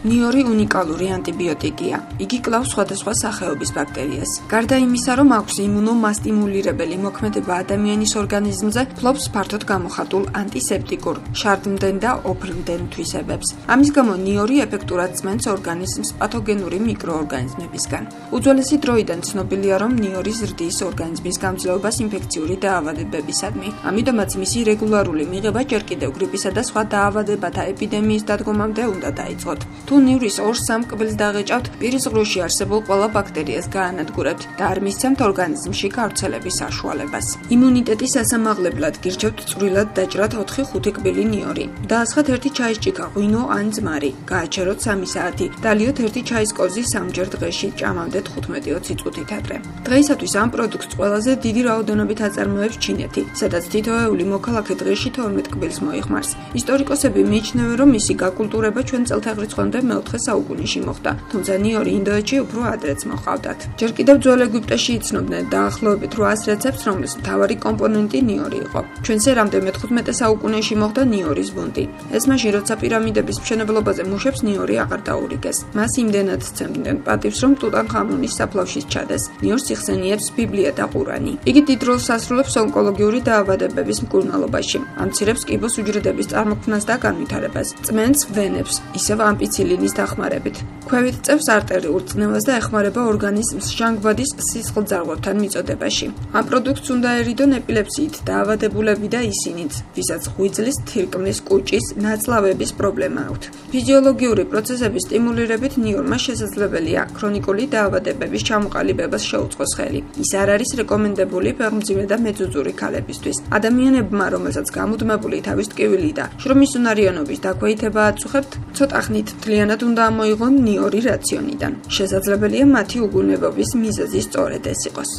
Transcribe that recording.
ნიორი უნიკალური ანტიბიოტიკია. იგი კლავს სხვადასხვა სახეობის ბაქტერიას. გარდა იმისა, რომ აქვს იმუნომასტიმულირებელი მოქმედება ადამიანის ორგანიზმზე, ფლობს ფართოდ გამოხატულ ანტისეპტიკურ, შარდმდენ და ოფრმდენ თვისებებს. ამის გამო ნიორი ეფექტურად წმენს ორგანიზმს პათოგენური მიკროორგანიზმებისგან. უძველესი დროიდან ცნობილია, რომ ნიორი ზრდის ორგანიზმის გამძლეობას ინფექციური დაავადებებისადმი. ამიტომაც მისი რეგულარული მიღება ჯერ კიდევ გრიპისა და სხვა დაავადებათა ეპიდემიის დადგომამდე უნდა დაიწყოთ. თუ ნივრის 2-3 კბილს დაღეჭავთ, პირის ღრუში არსებულ ყველა ბაქტერიას გაანადგურებთ და არ მისცემთ ორგანიზმში გავრცელების საშუალებას. იმუნიტეტის სასამაღლებლად გირჩევთ წვრილად დაჭრათ 4-5 კბილი ნიორი. დაასხათ 1 ჩაის ჭიქა, ღვინო ან ძმარი. გააჩეროთ 3 საათი. დალიოთ 1 ჩაის კოვზი 3 დღეში, ჭამამდე 15-20 წუთით ადრე. დღეისათვის ამ პროდუქტს ყველაზე დიდი რაოდენობით აწარმოებს ჩინეთი, სადაც თითოეული მოქალაქე დღეში 12 კბილს მოიხმარს. ისტორიკოსები მიიჩნევენ, რომ მისი გაკულტურება ჩვენ წელთაღრიცხვამდე მე-4 საუკუნეში მოხდა, თუმცა ნიორი ინდოეთში უფრო ადრეც მოჰყავდათ. ჯერ კიდევ ძველ ეგვიპტეში იცნობდნენ დაახლოებით 800 რეცეპტს, რომლის მთავარი კომპონენტი ნიორი იყო. ჩვენს ერამდე მე-15 საუკუნეში მოხდა ნიორის ბუნტი. ეს მაშინ, როცა პირამიდების მშენებლობაზე მუშებს ნიორი აღარ დაურიგეს. მას იმდენად სცემდნენ პატივს, რომ ტუტანხამონის საფლავშიც ჩადეს. ნიორს იხსენიებს ბიბლია და ყურანი. იგი დიდ როლს ასრულებს ონკოლოგიური დაავადებების მკურნალობაში. ამცირებს კიბოს უჯრედების წარმოქმნას და განვითარებას. წმენს ვენებს, ისევ ამპიცილინის დახმარებით. ქვევით წევს არტერიულ წნევას და ეხმარება ორგანიზმს ჟანგბადის სისხლძარღვებთან მიწოდებაში. ამ პროდუქტს უნდა ერიდონ ეპილეფსიით დაავადებულები და ისინიც, ვისაც ღვიძლის, თირკმლის, კუჭის, ნაწლავების პრობლემა აქვთ. ფიზიოლოგიური პროცესების სტიმულირებით ნიორმა შესაძლებელია ქრონიკული დაავადებების ჩამოყალიბებას შეუწყოს ხელი. ის არ არის რეკომენდებული ფეხმძიმე და მეძუძური ქალებისთვის. ადამიანებმა, რომელსაც გამუდმებული თავის ტკივილი და შრომის უნარიანობის დაქვეითება აწუხებთ, ცოტა ხნით მთლიანად უნდა ამოიღონ ნიორი რაციონიდან. შესაძლებელია მათი უგუნებობის მიზეზი სწორედ ეს იყოს.